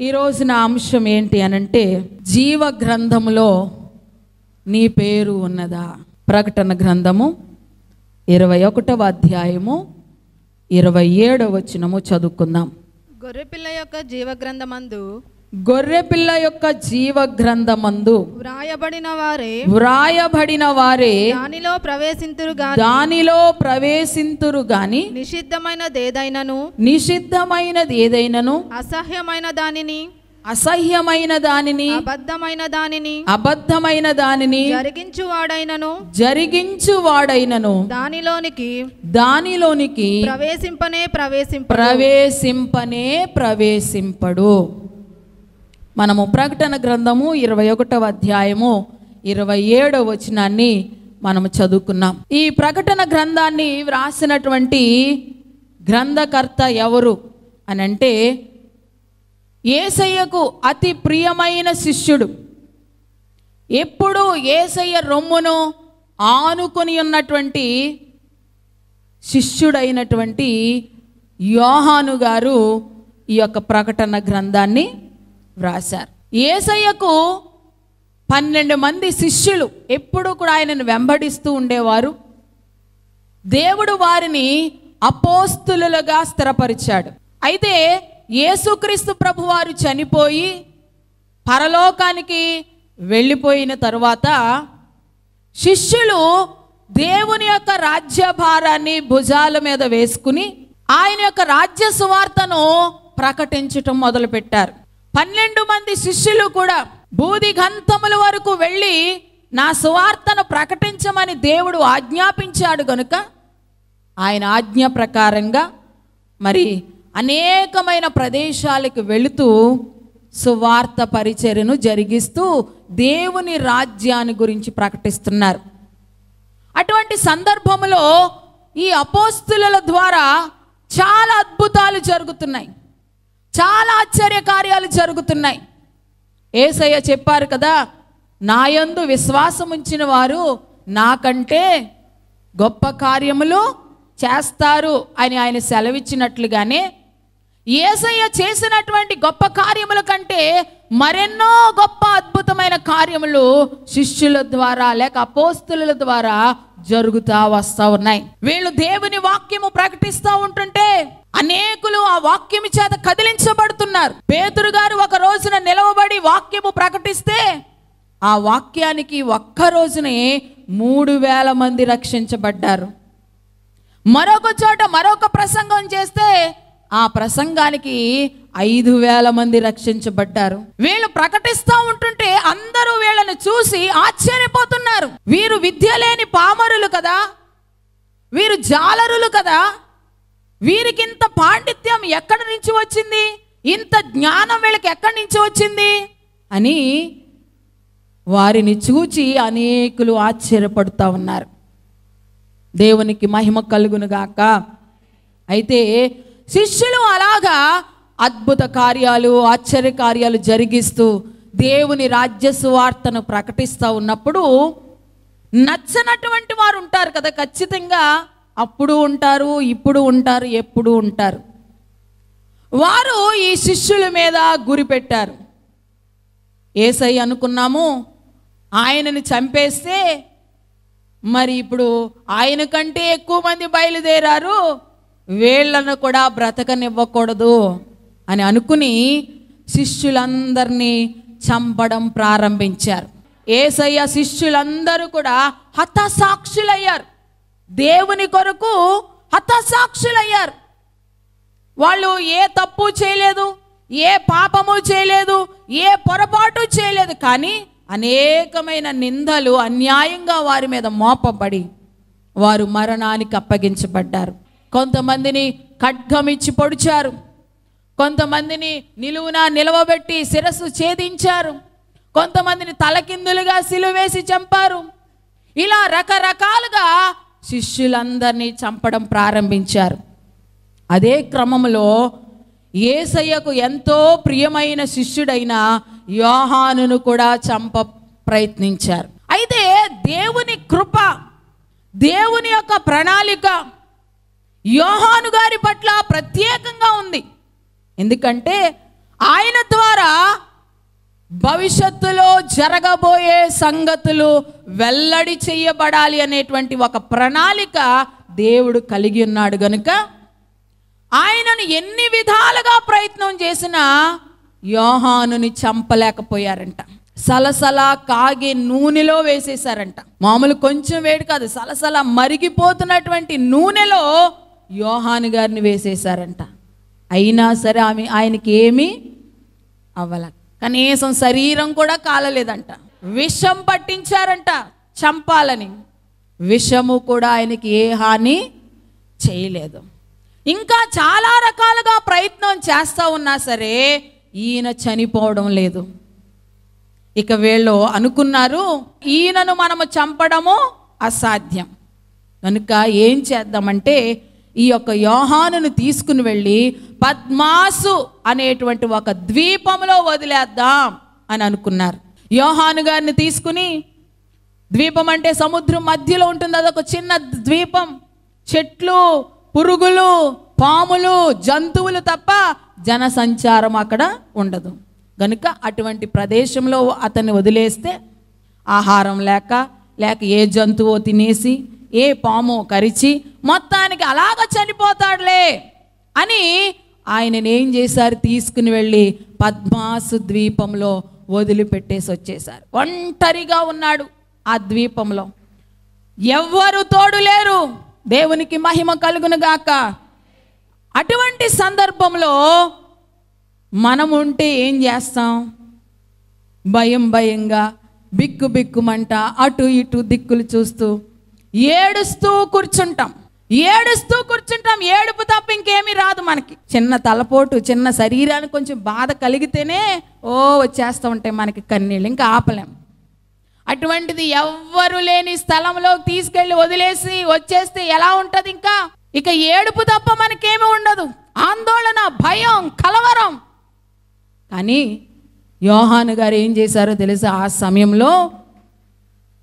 ఈరోజు నా అంశం ఏంటి అనంటే, జీవ గ్రంథములో నీ పేరు ఉన్నదా? ప్రకటన గ్రంథము 21వ అధ్యాయము 27వ వచనము చదువుకుందాం. గొర్రెపిల్ల యొక్క జీవగ్రంథమందు వ్రాయబడిన వారే దానిలో ప్రవేశింతురు గాని నిషిద్ధమైనది ఏదైనను అసహ్యమైన దానిని అబద్ధమైన దానిని జరిగించువాడైనను దానిలోనికి ప్రవేశింపడు. మనము ప్రకటన గ్రంథము 21వ అధ్యాయము 27వ వచనాన్ని మనము చదువుకున్నాం. ఈ ప్రకటన గ్రంథాన్ని వ్రాసినటువంటి గ్రంథకర్త ఎవరు అనంటే, యేసయ్యకు అతి ప్రియమైన శిష్యుడు, ఎప్పుడు యేసయ్య రొమ్మును ఆనుకొని ఉన్నటువంటి శిష్యుడైనటువంటి యోహాను గారు ఈ యొక్క ప్రకటన గ్రంథాన్ని వ్రాశారు. యేసయ్యకు 12 మంది శిష్యులు ఎప్పుడు కూడా ఆయనను వెంబడిస్తూ ఉండేవారు. దేవుడు వారిని అపోస్తులులుగా స్థిరపరిచాడు. అయితే యేసుక్రీస్తు ప్రభువారు చనిపోయి పరలోకానికి వెళ్ళిపోయిన తరువాత శిష్యులు దేవుని యొక్క రాజ్యభారాన్ని భుజాల మీద వేసుకుని ఆయన యొక్క రాజ్య సువార్తను ప్రకటించటం మొదలుపెట్టారు. 12 మంది శిష్యులు కూడా బూదిగంతముల వరకు వెళ్ళి నా సువార్తను ప్రకటించమని దేవుడు ఆజ్ఞాపించాడు గనుక ఆయన ఆజ్ఞ ప్రకారంగా మరి అనేకమైన ప్రదేశాలకు వెళుతూ సువార్త పరిచర్యను జరిగిస్తూ దేవుని రాజ్యాన్ని గురించి ప్రకటిస్తున్నారు. అటువంటి సందర్భంలో ఈ అపోస్తుల ద్వారా చాలా అద్భుతాలు జరుగుతున్నాయి, చాలా ఆశ్చర్య కార్యాలు జరుగుతున్నాయి. యేసయ్య చెప్పారు కదా, నా యందు విశ్వాసం ఉంచిన వారు నాకంటే గొప్ప కార్యములు చేస్తారు అని ఆయన సెలవిచ్చినట్లుగానే యేసయ్య చేసినటువంటి గొప్ప కార్యముల కంటే మరెన్నో గొప్ప అద్భుతమైన కార్యములు శిష్యుల ద్వారా లేక అపోస్తుల ద్వారా జరుగుతూ వస్తూ ఉన్నాయి. వీళ్ళు దేవుని వాక్యము ప్రకటిస్తూ ఉంటుంటే అనేకులు ఆ వాక్యము చేత కదిలించబడుతున్నారు. పేతురు గారు ఒక రోజున నిలవబడి వాక్యము ప్రకటిస్తే ఆ వాక్యానికి ఒక్క రోజునే 3000 మంది రక్షించబడ్డారు. మరొక చోట మరొక ప్రసంగం చేస్తే ఆ ప్రసంగానికి 5000 మంది రక్షించబడ్డారు. వీళ్ళు ప్రకటిస్తూ ఉంటుంటే అందరూ వీళ్ళని చూసి ఆశ్చర్యపోతున్నారు. వీరు విద్య లేని పామరులు కదా, వీరు జాలరులు కదా, వీరికి ఇంత పాండిత్యం ఎక్కడి నుంచి వచ్చింది, ఇంత జ్ఞానం వీళ్ళకి ఎక్కడి నుంచి వచ్చింది అని వారిని చూచి అనేకులు ఆశ్చర్యపడుతూ ఉన్నారు. దేవునికి మహిమ కలుగునుగాక. అయితే శిష్యులు అలాగా అద్భుత కార్యాలు ఆశ్చర్య కార్యాలు జరిగిస్తూ దేవుని రాజ్య సువార్తను ప్రకటిస్తూ ఉన్నప్పుడు నచ్చనటువంటి వారు ఉంటారు కదా, ఖచ్చితంగా అప్పుడు ఉంటారు, ఇప్పుడు ఉంటారు, ఎప్పుడు ఉంటారు. వారు ఈ శిష్యుల మీద గురి పెట్టారు. యేసయ్య అనుకున్నాము ఆయనని చంపేస్తే మరి ఇప్పుడు ఆయన కంటే ఎక్కువ మంది బయలుదేరారు, వీళ్ళను కూడా బ్రతకనివ్వకూడదు అని అనుకుని శిష్యులందరినీ చంపడం ప్రారంభించారు. యేసయ్య శిష్యులందరూ కూడా హతసాక్షులయ్యారు. దేవుని కొరకు హతసాక్షులయ్యారు. వాళ్ళు ఏ తప్పు చేయలేదు, ఏ పాపము చేయలేదు, ఏ పొరపాటు చేయలేదు. కానీ అనేకమైన నిందలు అన్యాయంగా వారి మీద మోపబడి వారు మరణానికి అప్పగించబడ్డారు. కొంతమందిని ఖడ్గమిచ్చి పొడిచారు, కొంతమందిని నిలువునా నిలవబెట్టి శిరస్సు ఛేదించారు, కొంతమందిని తలకిందులుగా సిలువేసి చంపారు. ఇలా రకరకాలుగా శిష్యులందరినీ చంపడం ప్రారంభించారు. అదే క్రమంలో యేసయ్యకు ఎంతో ప్రియమైన శిష్యుడైన యోహానును కూడా చంప ప్రయత్నించారు. అయితే దేవుని కృప, దేవుని యొక్క ప్రణాళిక యోహాను గారి పట్ల ప్రత్యేకంగా ఉంది. ఎందుకంటే ఆయన ద్వారా భవిష్యత్తులో జరగబోయే సంగతులు వెల్లడి చేయబడాలి అనేటువంటి ఒక ప్రణాళిక దేవుడు కలిగి ఉన్నాడు గనుక ఆయనను ఎన్ని విధాలుగా ప్రయత్నం చేసినా యోహానుని చంపలేకపోయారంట. సలసల కాగే నూనెలో వేసేశారంట. మామూలు కొంచెం వేడి కాదు, సలసల మరిగిపోతున్నటువంటి నూనెలో యోహాను గారిని వేసేశారంట. అయినా సరే ఆయనకి ఏమీ అవ్వల, కనీసం శరీరం కూడా కాలలేదంట. విషం పట్టించారంట చంపాలని, విషము కూడా ఆయనకి ఏ హాని చేయలేదు. ఇంకా చాలా రకాలుగా ప్రయత్నం చేస్తూ ఉన్నా సరే ఈయన చనిపోవడం లేదు. ఇక వీళ్ళు అనుకున్నారు ఈయనను మనము చంపడము అసాధ్యం కనుక ఏం చేద్దామంటే ఈ యొక్క యోహానును తీసుకుని వెళ్ళి పద్మాసు అనేటువంటి ఒక ద్వీపంలో వదిలేద్దాం అని అనుకున్నారు. యోహాను గారిని తీసుకుని, ద్వీపం అంటే సముద్రం మధ్యలో ఉంటుంది, అదొక చిన్న ద్వీపం, చెట్లు, పురుగులు, పాములు, జంతువులు తప్ప జనసంచారం అక్కడ ఉండదు గనుక అటువంటి ప్రదేశంలో అతన్ని వదిలేస్తే ఆహారం లేక ఏ జంతువు తినేసి ఏ పాము కరిచి మొత్తానికి అలాగ చనిపోతాడులే అని ఆయనను ఏం చేశారు, తీసుకుని వెళ్ళి పద్మాసు ద్వీపంలో వదిలిపెట్టేసి వచ్చేశారు. ఒంటరిగా ఉన్నాడు ఆ ద్వీపంలో, ఎవ్వరు తోడు లేరు. దేవునికి మహిమ కలుగును గాక. అటువంటి సందర్భంలో మనం ఉంటే ఏం చేస్తాం? భయంగా బిక్కుమంట అటు ఇటు దిక్కులు చూస్తూ ఏడుస్తూ కూర్చుంటాం. ఏడుపు తప్ప ఇంకేమీ రాదు మనకి. చిన్న తలపోటు, చిన్న శరీరానికి కొంచెం బాధ కలిగితేనే వచ్చేస్తూ ఉంటాయి మనకి కన్నీళ్ళు, ఇంకా ఆపలేం. అటువంటిది ఎవ్వరు లేని స్థలంలో తీసుకెళ్ళి వదిలేసి వచ్చేస్తే ఎలా ఉంటుంది? ఇక ఏడుపు తప్ప మనకేమీ ఉండదు, ఆందోళన, భయం, కలవరం. కానీ యోహాను గారు ఏం చేశారో తెలుసా? ఆ సమయంలో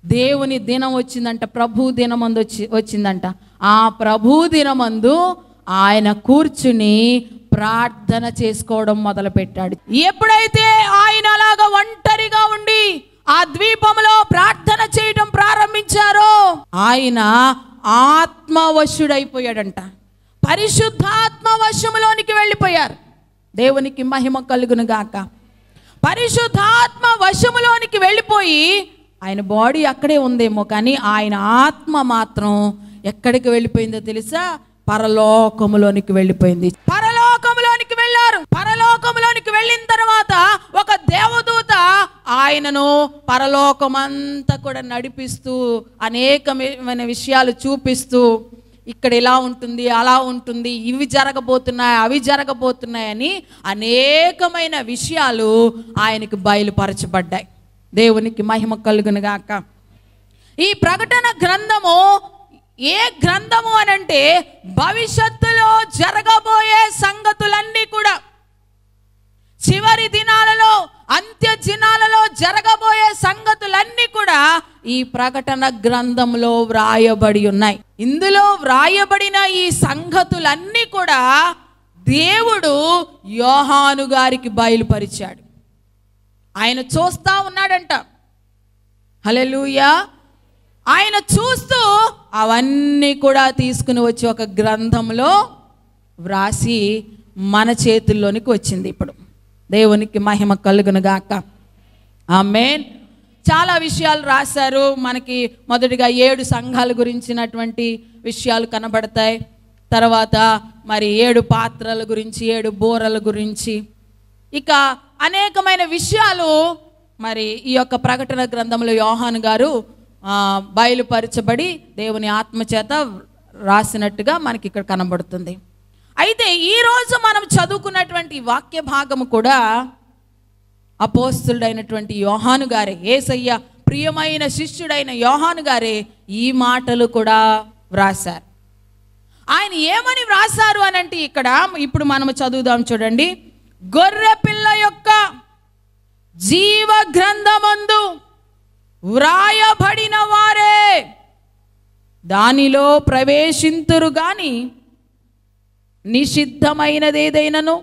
దేవుని దినం వచ్చిందంట, ప్రభు దినమందు వచ్చిందంట. ఆ ప్రభు దినమందు ఆయన కూర్చుని ప్రార్థన చేసుకోవడం మొదలుపెట్టాడు. ఎప్పుడైతే ఆయన అలాగా ఒంటరిగా ఉండి ఆ ద్వీపంలో ప్రార్థన చేయడం ప్రారంభించారో ఆయన ఆత్మవశుడైపోయాడంట. పరిశుద్ధాత్మ వశములోనికి వెళ్ళిపోయారు. దేవునికి మహిమ కలుగును గాక. పరిశుద్ధాత్మ వశములోనికి వెళ్ళిపోయి ఆయన బాడీ అక్కడే ఉందేమో కానీ ఆయన ఆత్మ మాత్రం ఎక్కడికి వెళ్ళిపోయిందో తెలుసా? పరలోకములోనికి వెళ్ళిపోయింది. పరలోకములోనికి వెళ్ళారు. పరలోకములోనికి వెళ్ళిన తర్వాత ఒక దేవదూత ఆయనను పరలోకమంతా కూడా నడిపిస్తూ అనేకమైన విషయాలు చూపిస్తూ, ఇక్కడ ఇలా ఉంటుంది, అలా ఉంటుంది, ఇవి జరగబోతున్నాయి, అవి జరగబోతున్నాయని అనేకమైన విషయాలు ఆయనకు బయలుపరచబడ్డాయి. దేవునికి మహిమ కలుగును గాక. ఈ ప్రకటన గ్రంథము ఏ గ్రంథము అనంటే భవిష్యత్తులో జరగబోయే సంగతులన్నీ కూడా, చివరి దినాలలో, అంత్య దినాలలో జరగబోయే సంగతులన్నీ కూడా ఈ ప్రకటన గ్రంథంలో వ్రాయబడి ఉన్నాయి. ఇందులో వ్రాయబడిన ఈ సంగతులన్నీ కూడా దేవుడు యోహాను గారికి బయలుపరిచాడు. ఆయన చూస్తా ఉన్నాడంట. హల్లెలూయా. ఆయన చూస్తూ అవన్నీ కూడా తీసుకుని వచ్చి ఒక గ్రంథంలో వ్రాసి మన చేతుల్లోనికి వచ్చింది. ఇప్పుడు దేవునికి మహిమ కలుగును గాక. ఆమేన్. చాలా విషయాలు రాశారు మనకి. మొదటిగా 7 సంఘాల గురించినటువంటి విషయాలు కనబడతాయి. తర్వాత మరి 7 పాత్రల గురించి, 7 బోరల గురించి, ఇక అనేకమైన విషయాలు మరి ఈ యొక్క ప్రకటన గ్రంథంలో యోహాను గారు బయలుపరచబడి దేవుని ఆత్మచేత రాసినట్టుగా మనకి ఇక్కడ కనబడుతుంది. అయితే ఈరోజు మనం చదువుకున్నటువంటి వాక్య భాగము కూడా అపోస్తలుడైనటువంటి యోహాను గారే, యేసయ్య ప్రియమైన శిష్యుడైన యోహాను గారే ఈ మాటలు కూడా వ్రాసారు. ఆయన ఏమని వ్రాసారు అనంటే ఇక్కడ ఇప్పుడు మనము చదువుదాం చూడండి. గొర్రె పిల్ల యొక్క జీవ గ్రంథమందు వ్రాయబడిన వారే దానిలో ప్రవేశింతురు గాని నిషిద్ధమైనదేదైనను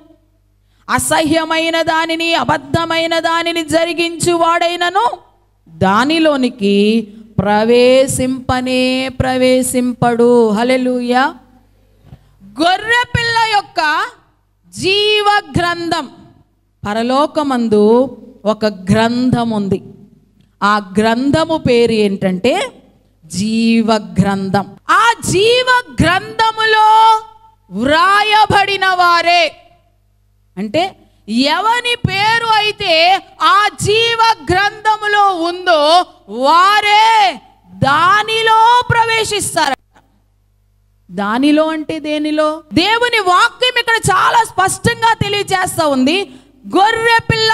అసహ్యమైన దానిని అబద్ధమైన దానిని జరిగించువాడైనను దానిలోనికి ప్రవేశింపడు. హల్లెలూయా. గొర్రెపిల్ల యొక్క జీవ గ్రంథం, పరలోకమందు ఒక గ్రంథం ఉంది. ఆ గ్రంథము పేరు ఏంటంటే జీవ గ్రంథం. ఆ జీవ గ్రంథములో వ్రాయబడిన వారే, అంటే ఎవని పేరు అయితే ఆ జీవ గ్రంథములో ఉందో వారే దానిలో ప్రవేశిస్తారు. దానిలో అంటే దేనిలో? దేవుని వాక్యం ఇక్కడ చాలా స్పష్టంగా తెలియజేస్తా ఉంది. గొర్రెపిల్ల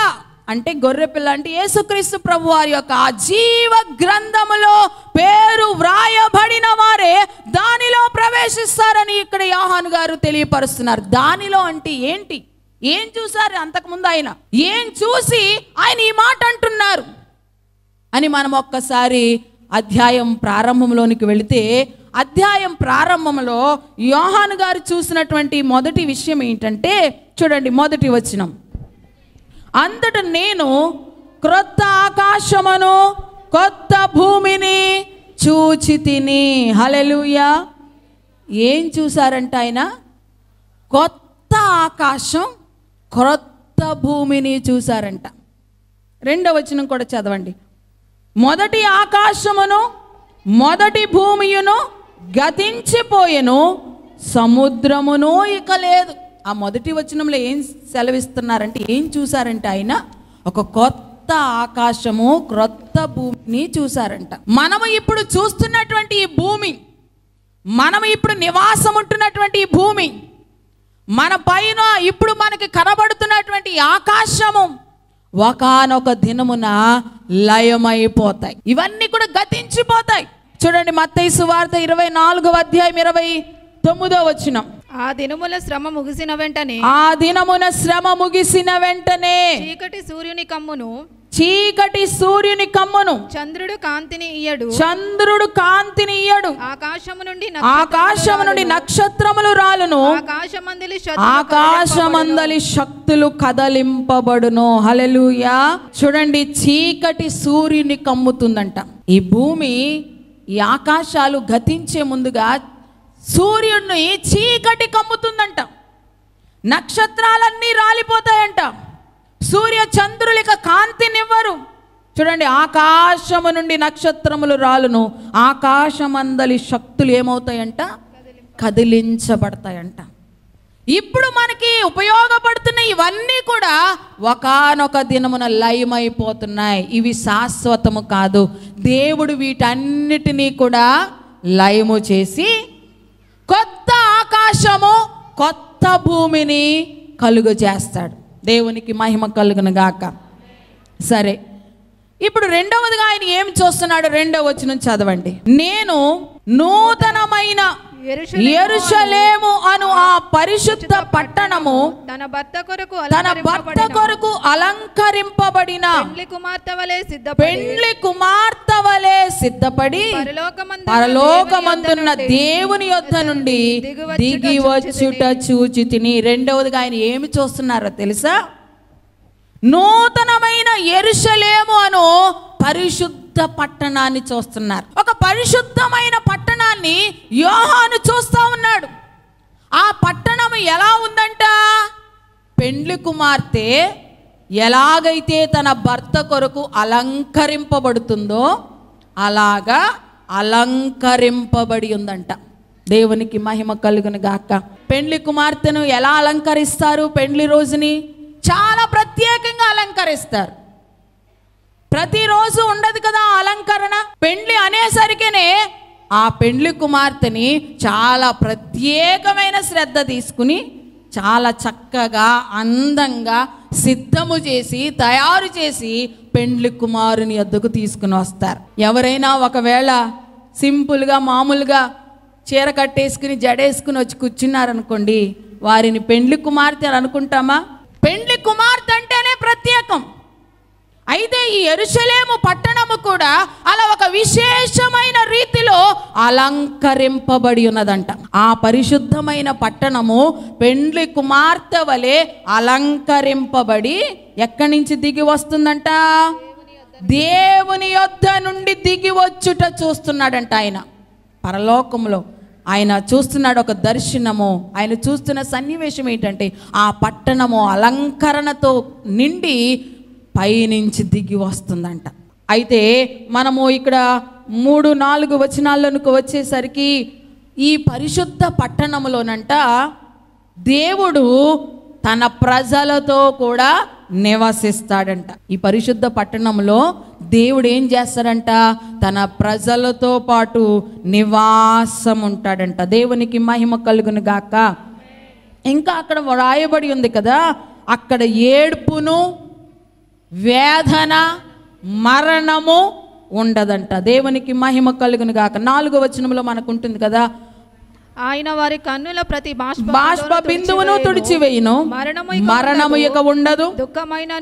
అంటే యేసుక్రీస్తు ప్రభు వారి యొక్క ఆ జీవ గ్రంథములో పేరు వ్రాయబడిన వారే దానిలో ప్రవేశిస్తారని ఇక్కడ యోహాను గారు తెలియపరుస్తున్నారు. దానిలో అంటే ఏంటి? ఏం చూసారు అంతకుముందు ఆయన? ఏం చూసి ఆయన ఈ మాట అంటున్నారు అని మనం ఒక్కసారి అధ్యాయం ప్రారంభంలోనికి వెళితే, అధ్యాయం ప్రారంభంలో యోహాను గారు చూసినటువంటి మొదటి విషయం ఏంటంటే, చూడండి మొదటి వచనం. అంతట నేను క్రొత్త ఆకాశమును కొత్త భూమిని చూచితిని. హల్లెలూయా. ఏం చూసారంట ఆయన? కొత్త ఆకాశం, క్రొత్త భూమిని చూసారంట. రెండవ వచనం కూడా చదవండి. మొదటి ఆకాశమును మొదటి భూమియును గతించిపోయెను, సముద్రమును ఇక లేదు. ఆ మొదటి వచనంలో ఏం సెలవిస్తున్నారంటే, ఏం చూసారంటే ఆయన? ఒక కొత్త ఆకాశము క్రొత్త భూమిని చూసారంట. మనము ఇప్పుడు చూస్తున్నటువంటి ఈ భూమి, మనము ఇప్పుడు నివాసం ఉంటున్నటువంటి ఈ భూమి, మన పైన ఇప్పుడు మనకి కనబడుతున్నటువంటి ఆకాశము ఒకానొక దినమున లయమైపోతాయి. ఇవన్నీ కూడా గతించిపోతాయి. చూడండి మత్తయి సువార్త 24వ అధ్యాయం 29వ వచనం. ఆ దినమున శ్రమ ముగిసిన వెంటనే చీకటి సూర్యుని కమ్మును చంద్రుడు కాంతిని ఇయ్యడు ఆకాశము నుండి నక్షత్రములు రాలును ఆకాశమందలి శక్తులు కదలింపబడును. హల్లెలూయా. చూడండి, చీకటి సూర్యుని కమ్ముతుందంట. ఈ భూమి, ఈ ఆకాశాలు గతించే ముందుగా సూర్యుడిని చీకటి కమ్ముతుందంట. నక్షత్రాలన్నీ రాలిపోతాయంట. సూర్య చంద్రులిక కాంతినివ్వరు. చూడండి, ఆకాశము నుండి నక్షత్రములు రాలును, ఆకాశమందలి శక్తులు ఏమవుతాయంట? కదిలించబడతాయంట. ఇప్పుడు మనకి ఉపయోగపడుతున్న ఇవన్నీ కూడా ఒకానొక దినమున లయమైపోతున్నాయి. ఇవి శాశ్వతము కాదు. దేవుడు వీటన్నిటినీ కూడా లయము చేసి కొత్త ఆకాశము కొత్త భూమిని కలుగు చేస్తాడు. దేవునికి మహిమ కలుగును గాక. సరే, ఇప్పుడు రెండవదిగా ఆయన ఏం చూస్తున్నాడు? రెండవ వచనం చదవండి. నేను నూతనమైన యెరూషలేము అను ఆ పరిశుద్ధ పట్టణము తన భర్త కొరకు అలంకరింపబడిన పెండ్లి కుమార్తె వలె సిద్ధపడి పరలోకమందున్న దేవుని యొద్ద నుండి దిగి వచ్చుట చూచితిని. రెండవదిగా ఆయన ఏమి చూస్తున్నారో తెలుసా? నూతనమైన యెరూషలేము అను పరిశుద్ధ పట్టణాన్ని చూస్తున్నారు. ఒక పరిశుద్ధమైన పట్టణాన్ని యోహాను చూస్తూ ఉన్నాడు. ఆ పట్టణం ఎలా ఉందంట? పెండ్లి కుమార్తె ఎలాగైతే తన భర్త కొరకు అలంకరింపబడుతుందో అలాగా అలంకరింపబడి ఉందంట. దేవునికి మహిమ కలుగును గాక. పెండ్లి కుమార్తెను ఎలా అలంకరిస్తారు? పెండ్లి రోజుని చాలా ప్రత్యేకంగా అలంకరిస్తారు. ప్రతిరోజు ఉండదు కదా అలంకరణ. పెండ్లి అనేసరికినే ఆ పెండ్లి కుమార్తెని చాలా ప్రత్యేకమైన శ్రద్ధ తీసుకుని చాలా చక్కగా అందంగా సిద్ధము చేసి తయారు చేసి పెండ్లి కుమారుని వద్దకు తీసుకుని వస్తారు. ఎవరైనా ఒకవేళ సింపుల్గా మామూలుగా చీర కట్టేసుకుని జడేసుకుని వచ్చి కూర్చున్నారనుకోండి, వారిని పెండ్లి కుమార్తె అని అనుకుంటామా? పెండ్లి కుమార్తె అంటేనే ప్రత్యేకం. అయితే ఈ యెరూషలేము పట్టణము కూడా అలా ఒక విశేషమైన రీతిలో అలంకరింపబడి ఉన్నదంట. ఆ పరిశుద్ధమైన పట్టణము పెండ్లి కుమార్తె వలె అలంకరింపబడి ఎక్కడి నుంచి దిగి వస్తుందంట? దేవుని యొద్ద నుండి దిగి వచ్చుట చూస్తున్నాడంట. ఆయన పరలోకంలో ఆయన చూస్తున్నాడు ఒక దర్శనము. ఆయన చూస్తున్న సన్నివేశం ఏంటంటే ఆ పట్టణము అలంకరణతో నిండి పైనుంచి దిగి వస్తుందంట. అయితే మనము ఇక్కడ 3-4 వచనాలకు వచ్చేసరికి ఈ పరిశుద్ధ పట్టణములోనంట దేవుడు తన ప్రజలతో కూడా నివసిస్తాడంట. ఈ పరిశుద్ధ పట్టణంలో దేవుడు ఏం చేస్తాడంట? తన ప్రజలతో పాటు నివాసం ఉంటాడంట. దేవునికి మహిమ కలుగును గాక. ఇంకా అక్కడ రాయబడి ఉంది కదా, అక్కడ ఏడ్పును వేదన మరణము ఉండదంట. దేవునికి మహిమ కలుగును గాక. 4వ వచనంలో మనకు ఉంటుంది కదా, ఆయన వారి కన్నుల ప్రతి బాష్ప బిందువును తుడిచివేయును, మరణము ఇక ఉండదు,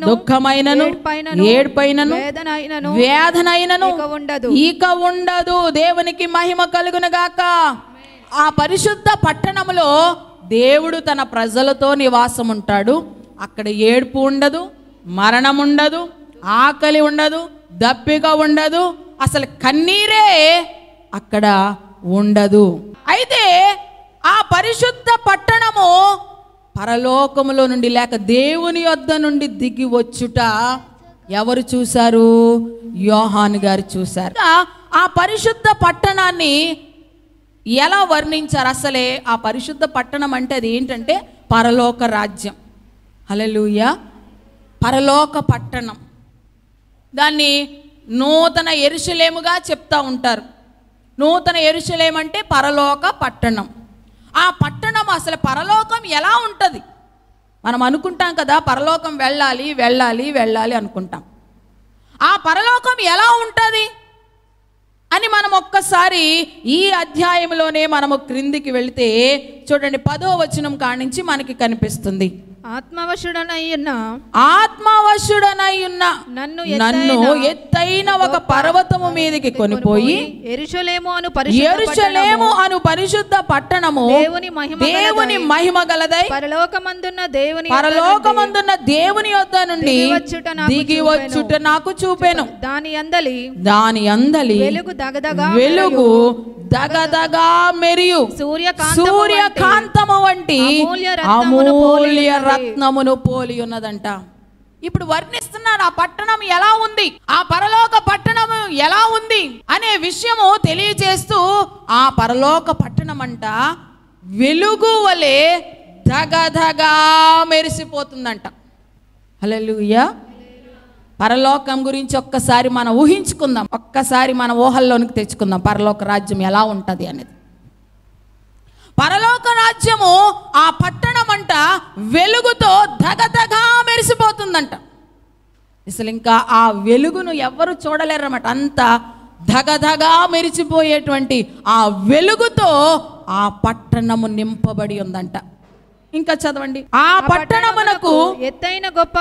దుఃఖమైనను ఏడ్పైనను వేదనైనను ఇక ఉండదు. దేవునికి మహిమ కలుగును గాక. ఆ పరిశుద్ధ పట్టణములో దేవుడు తన ప్రజలతో నివాసం ఉంటాడు. అక్కడ ఏడ్పు ఉండదు, మరణం ఉండదు, ఆకలి ఉండదు, దప్పిక ఉండదు, అసలు కన్నీరే అక్కడ ఉండదు. అయితే ఆ పరిశుద్ధ పట్టణము పరలోకములో నుండి లేక దేవుని యొద్ద నుండి దిగి వచ్చుట ఎవరు చూశారు? యోహాను గారు చూశారు. ఆ పరిశుద్ధ పట్టణాన్ని ఎలా వర్ణించారు? అసలే ఆ పరిశుద్ధ పట్టణం అంటే అది ఏంటంటే పరలోక రాజ్యం. హల్లెలూయా. పరలోక పట్టణం, దాన్ని నూతన యెరూషలేముగా చెప్తా ఉంటారు. నూతన యెరూషలేము అంటే పరలోక పట్టణం. ఆ పట్టణం అసలు పరలోకం ఎలా ఉంటుంది? మనం అనుకుంటాం కదా, పరలోకం వెళ్ళాలి వెళ్ళాలి వెళ్ళాలి అనుకుంటాం. ఆ పరలోకం ఎలా ఉంటుంది అని మనం ఒక్కసారి ఈ అధ్యాయంలోనే మనము క్రిందికి వెళితే చూడండి, 10వ వచనం కానించి మనకి కనిపిస్తుంది. ఆత్మవశుడనై ఉన్న నన్ను ఎత్తైన ఒక పర్వతము మీదకి కొనిపోయి యెరూషలేము అను పరిశుద్ధ పట్టణము దేవుని మహిమ గలదై పరలోకమందున్న దేవుని యొద్ద నుండి దిగి వచ్చుట నాకు చూపెను. దాని అందలి వెలుగు దగదగా మెరియు సూర్యకాంతము వంటి అమూల్య రత్నమును పోలి ఉన్నదంట. ఇప్పుడు వర్ణిస్తున్నారు ఆ పట్టణం ఎలా ఉంది, ఆ పరలోక పట్టణం ఎలా ఉంది అనే విషయము తెలియజేస్తూ ఆ పరలోక పట్టణం అంట వెలుగు వలె దగదగా మెరిసిపోతుందంట. హల్లెలూయా. పరలోకం గురించి ఒక్కసారి మనం ఊహించుకుందాం, ఒక్కసారి మన ఊహల్లోనికి తెచ్చుకుందాం పరలోక రాజ్యం ఎలా ఉంటుంది అనేది. పరలోక రాజ్యము ఆ పట్టణం అంట వెలుగుతో దగదగా మెరిసిపోతుందంట. అసలు ఇంకా ఆ వెలుగును ఎవ్వరు చూడలేరన్నమాట. అంత దగదగా మెరిసిపోయేటువంటి ఆ వెలుగుతో ఆ పట్టణము నింపబడి ఉందంట. ఇంకా చదవండి. ఆ పట్టణమునకు ఎత్తైన గొప్ప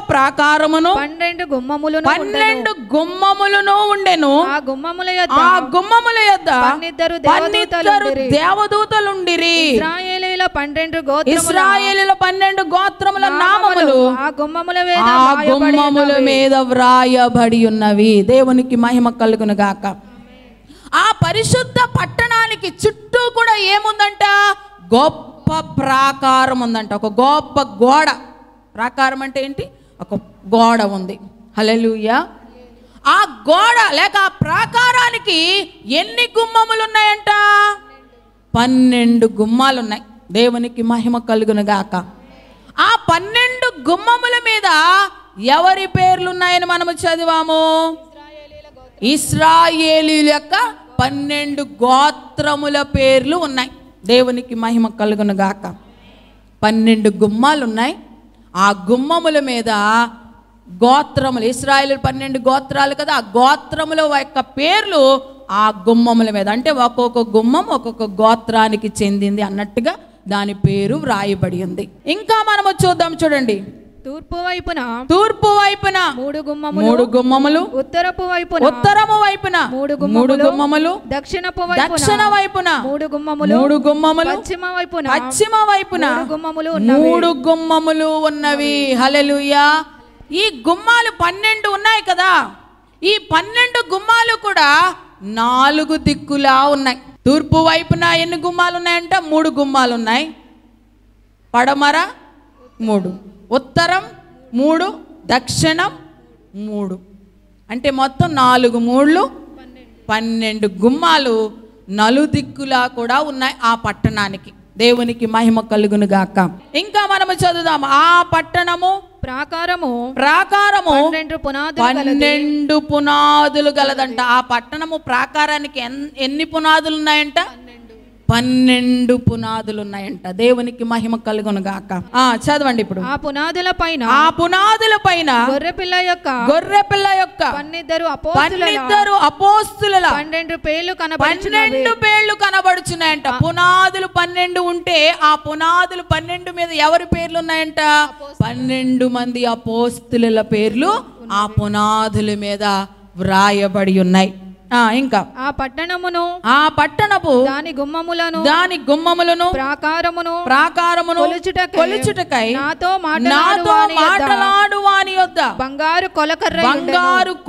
ప్రాకారమును 12 గుమ్మములను ఉండెను. ఆ గుమ్మముల యొద్ద 12 దేవదూతలుండిరి. ఇశ్రాయేలీయుల 12 గోత్రముల నామములు ఆ గుమ్మముల మీద వ్రాయబడి ఉన్నవి. దేవునికి మహిమ కలుగును గాక. ఆ పరిశుద్ధ పట్టణానికి చుట్టూ కూడా ఏముందంట? గొప్ప ప్రాకారం ఉందంట. ఒక గొప్ప గోడ. ప్రాకారం అంటే ఏంటి? ఒక గోడ ఉంది. హల్లెలూయా. ఆ గోడ లేక ఆ ప్రాకారానికి ఎన్ని గుమ్మములు ఉన్నాయంట? 12 గుమ్మాలు ఉన్నాయి. దేవునికి మహిమ కలుగును గాక. ఆ 12 గుమ్మముల మీద ఎవరి పేర్లు ఉన్నాయని మనము చదివాము? ఇశ్రాయేలీయుల యొక్క 12 గోత్రముల పేర్లు ఉన్నాయి. దేవునికి మహిమ కలుగును గాక. 12 గుమ్మాలు ఉన్నాయి. ఆ గుమ్మముల మీద గోత్రములు, ఇశ్రాయేలు 12 గోత్రాలు కదా, ఆ గోత్రముల యొక్క పేర్లు ఆ గుమ్మముల మీద, అంటే ఒక్కొక్క గుమ్మం ఒక్కొక్క గోత్రానికి చెందింది అన్నట్టుగా దాని పేరు వ్రాయబడి ఉంది. ఇంకా మనము చూద్దాం. చూడండి, తూర్పు వైపున 3 గుమ్మములు, ఉత్తరము వైపున 3 గుమ్మములు, దక్షిణ వైపున 3 గుమ్మములు, పశ్చిమ వైపున 3 గుమ్మములు ఉన్నవి. హల్లెలూయా. ఈ గుమ్మాలు 12 ఉన్నాయి కదా. ఈ 12 గుమ్మాలు కూడా 4 దిక్కులా ఉన్నాయి. తూర్పు వైపున ఎన్ని గుమ్మాలు ఉన్నాయంట? 3 గుమ్మాలు ఉన్నాయి. పడమర 3, ఉత్తరం 3, దక్షిణం 3, అంటే మొత్తం 4 3 12 గుమ్మాలు నలుదిక్కులా కూడా ఉన్నాయి ఆ పట్టణానికి. దేవునికి మహిమ కలుగును గాక. ఇంకా మనము చదువుదాం. ఆ పట్టణము ప్రాకారము 12 పునాదులు గలదంట. ఆ పట్టణము ప్రాకారానికి ఎన్ని పునాదులు ఉన్నాయంట? 12 పునాదులు ఉన్నాయంట. దేవునికి మహిమ కలుగును గాక. చదవండి ఇప్పుడు. ఆ పునాదుల పైన గొర్రెపిల్ల యొక్క 12 అపోస్తుల 12 పేర్లు కనబడుచున్నాయంట. పునాదులు 12 ఉంటే ఆ పునాదులు 12 మీద ఎవరి పేర్లు ఉన్నాయంట? 12 మంది అపోస్తుల పేర్లు ఆ పునాదుల మీద వ్రాయబడి ఉన్నాయి. ఇంకా ఆ పట్టణపు దాని గుమ్మములను ప్రాకారమును కొలుచుటకై నాతో మాటలాడు వాని యొద్ద బంగారు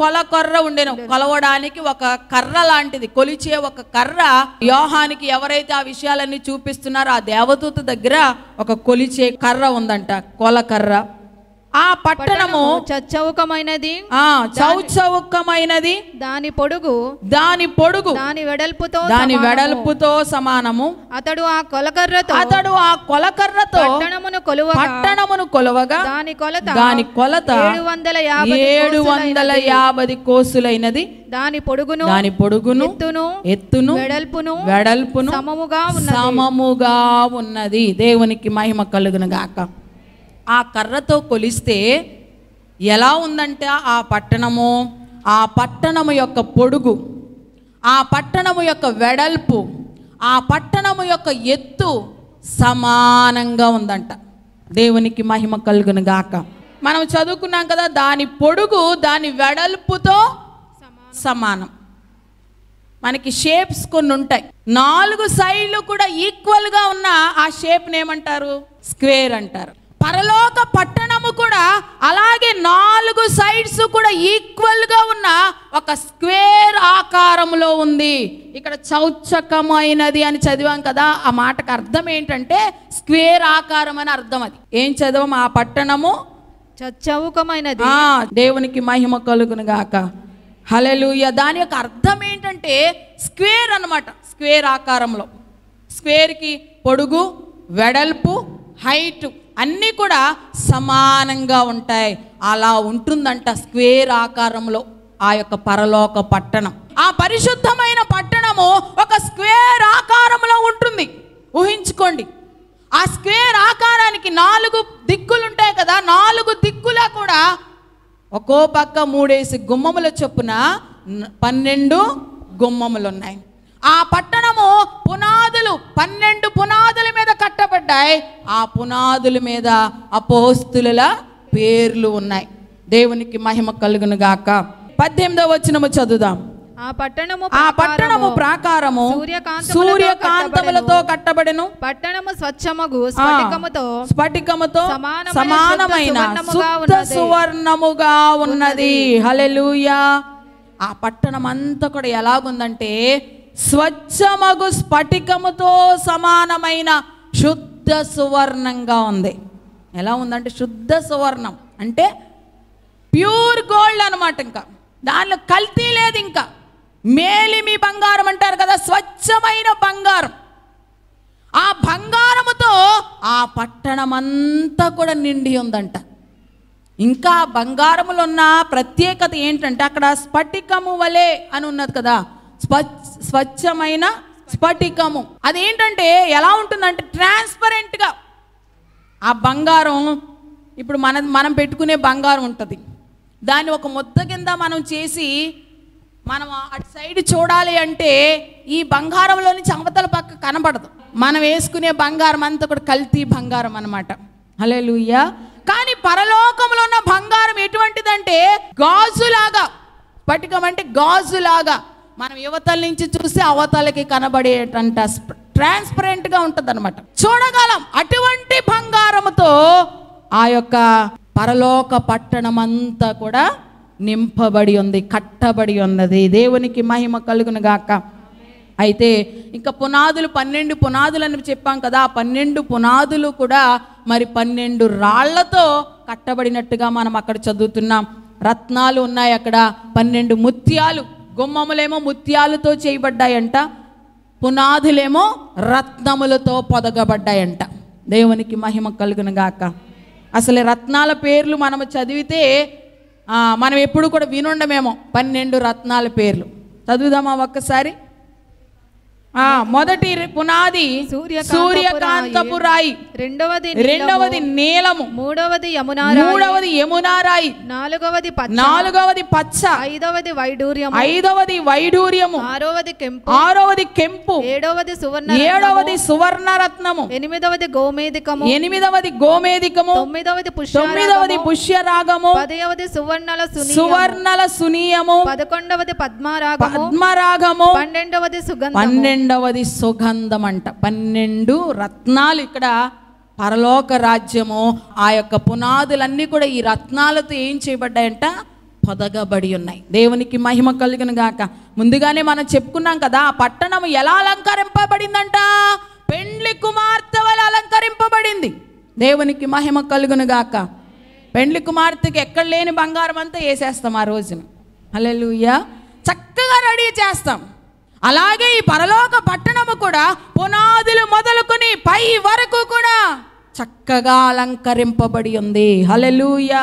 కొలకర్ర ఉండెను. కొలవడానికి ఒక కర్ర లాంటిది, కొలిచే ఒక కర్ర. యోహానికి ఎవరైతే ఆ విషయాలన్నీ చూపిస్తున్నారో ఆ దేవదూత దగ్గర ఒక కొలిచే కర్ర ఉందంట, కొలకర్ర. ఆ పట్టణము చౌకమైనది, దాని పొడుగు దాని వెడల్పుతో సమానము. అతడు ఆ కొలకర్రతో పట్టణమును కొలవగా దాని కొలత 750 కోసులైనది. దాని పొడుగును ఎత్తును వెడల్పును సమముగా ఉన్నది. దేవునికి మహిమ కలుగును గాక. ఆ కర్రతో కొలిస్తే ఎలా ఉందంటే ఆ పట్టణము యొక్క పొడుగు, ఆ పట్టణము యొక్క వెడల్పు, ఆ పట్టణము యొక్క ఎత్తు సమానంగా ఉందంట. దేవునికి మహిమ కలుగును గాక. మనం చదువుకున్నాం కదా, దాని పొడుగు దాని వెడల్పుతో సమానం. మనకి షేప్స్ కొన్ని ఉంటాయి. 4 సైడ్లు కూడా ఈక్వల్గా ఉన్న ఆ షేప్ని ఏమంటారు? స్క్వేర్ అంటారు. పరలోక పట్టణము కూడా అలాగే 4 సైడ్స్ కూడా ఈక్వల్గా ఉన్న ఒక స్క్వేర్ ఆకారంలో ఉంది. ఇక్కడ చౌచకమైనది అని చదివాం కదా. ఆ మాటకు అర్థం ఏంటంటే స్క్వేర్ ఆకారం అని అర్థం. అది ఏం చదవం? ఆ పట్టణము చౌకమైనది. దేవునికి మహిమ కలుగును గాక. హల్లెలూయా. దాని యొక్క అర్థం ఏంటంటే స్క్వేర్ అన్నమాట. స్క్వేర్ ఆకారంలో, స్క్వేర్కి పొడుగు, వెడల్పు, హైట్ అన్నీ కూడా సమానంగా ఉంటాయి. అలా ఉంటుందంట స్క్వేర్ ఆకారంలో ఆ యొక్క పరలోక పట్టణం. ఆ పరిశుద్ధమైన పట్టణము ఒక స్క్వేర్ ఆకారంలో ఉంటుంది. ఊహించుకోండి. ఆ స్క్వేర్ ఆకారానికి 4 దిక్కులు ఉంటాయి కదా. 4 దిక్కులా కూడా ఒక్కో పక్క 3 గుమ్మముల చొప్పున 12 గుమ్మములు ఉన్నాయి. ఆ పట్టణము పునాదులు 12 పునాదుల మీద కట్టబడ్డాయి. ఆ పునాదుల మీద అపోస్తుల పేర్లు ఉన్నాయి. దేవునికి మహిమ కలుగును గాక. 18వ వచనము చదువుదాం. ఆ పట్టణము ప్రాకారము సూర్యకాంతములతో కట్టబడెను. పట్టణము స్వచ్ఛమగు స్ఫటికముతో సమానమైన శుద్ధ సువర్ణముగా ఉన్నది. హల్లెలూయా. ఆ పట్టణం అంతా కూడా ఎలాగుందంటే స్వచ్ఛమగు స్ఫటికముతో సమానమైన శుద్ధ సువర్ణంగా ఉంది. ఎలా ఉందంటే శుద్ధ సువర్ణం అంటే ప్యూర్ గోల్డ్ అనమాట. ఇంకా దానిలో కల్తీ లేదు. ఇంకా మేలిమి బంగారం అంటారు కదా, స్వచ్ఛమైన బంగారం. ఆ బంగారముతో ఆ పట్టణమంతా కూడా నిండి ఉందంట. ఇంకా బంగారములో ఉన్న ప్రత్యేకత ఏంటంటే అక్కడ స్ఫటికము వలె అని ఉన్నది కదా, స్వచ్ఛమైన స్ఫటికము. అదేంటంటే ఎలా ఉంటుందంటే ట్రాన్స్పరెంట్గా ఆ బంగారం. ఇప్పుడు మనం పెట్టుకునే బంగారం ఉంటుంది, దాన్ని ఒక ముద్ద కింద మనం చేసి మనం అటు సైడ్ చూడాలి అంటే ఈ బంగారంలోని అవతల పక్క కనబడదు. మనం వేసుకునే బంగారం అంతా కూడా కల్తీ బంగారం అన్నమాట. హల్లెలూయా. కానీ పరలోకంలో ఉన్న బంగారం ఎటువంటిదంటే గాజులాగా, స్ఫటికం అంటే గాజులాగా, మనం యువతల నుంచి చూస్తే అవతలకి కనబడేటంట ట్రాన్స్పరెంట్గా ఉంటుంది అనమాట, చూడగలం. అటువంటి బంగారముతో ఆ యొక్క పరలోక పట్టణం అంతా కూడా నింపబడి ఉంది, కట్టబడి ఉన్నది. దేవునికి మహిమ కలుగును గాక. అయితే ఇంకా పునాదులు 12 పునాదులు అని చెప్పాం కదా, 12 పునాదులు కూడా మరి 12 రాళ్లతో కట్టబడినట్టుగా మనం అక్కడ చదువుతున్నాం. రత్నాలు ఉన్నాయి అక్కడ, 12 ముత్యాలు, గుమ్మములేమో ముత్యాలతో చేయబడ్డాయంట, పునాదులేమో రత్నములతో పొదగబడ్డాయంట. దేవునికి మహిమ కలుగును గాక. అసలు రత్నాల పేర్లు మనము చదివితే మనం ఎప్పుడు కూడా వినుండమేమో 12 రత్నాల పేర్లు. చదువుదామా ఒక్కసారి? మొదటి పునాది సూర్యకాంతపు రాయి, రెండవది నీలము, మూడవది యమునా రాయి, నాలుగవది పచ్చ, ఐదవది వైడూర్యము, ఆరవది కెంపు, ఏడవది సువర్ణ రత్నము, ఎనిమిదవది గోమేదికము, తొమ్మిదవది పుష్యరాగము, సువర్ణల సునీయము, పదకొండవది పద్మరాగము, పన్నెండవది సుగంధం అంట. 12 రత్నాలు ఇక్కడ పరలోక రాజ్యము. ఆ యొక్క పునాదులన్నీ కూడా ఈ రత్నాలతో ఏం చేయబడ్డాయంట? పొదగబడి ఉన్నాయి. దేవునికి మహిమ కలుగును గాక. ముందుగానే మనం చెప్పుకున్నాం కదా, ఆ పట్టణం ఎలా అలంకరింపబడిందంట? పెండ్లి కుమార్తె వలె అలంకరింపబడింది. దేవునికి మహిమ కలుగును గాక. పెండ్లి కుమార్తెకి ఎక్కడ లేని బంగారం అంతా వేసేస్తాం ఆ రోజున. హల్లెలూయా. చక్కగా రెడీ చేస్తాం. అలాగే ఈ పరలోక పట్టణము కూడా పునాదులు మొదలుకొని పై వరకు కూడా చక్కగా అలంకరింపబడి ఉంది. హల్లెలూయా.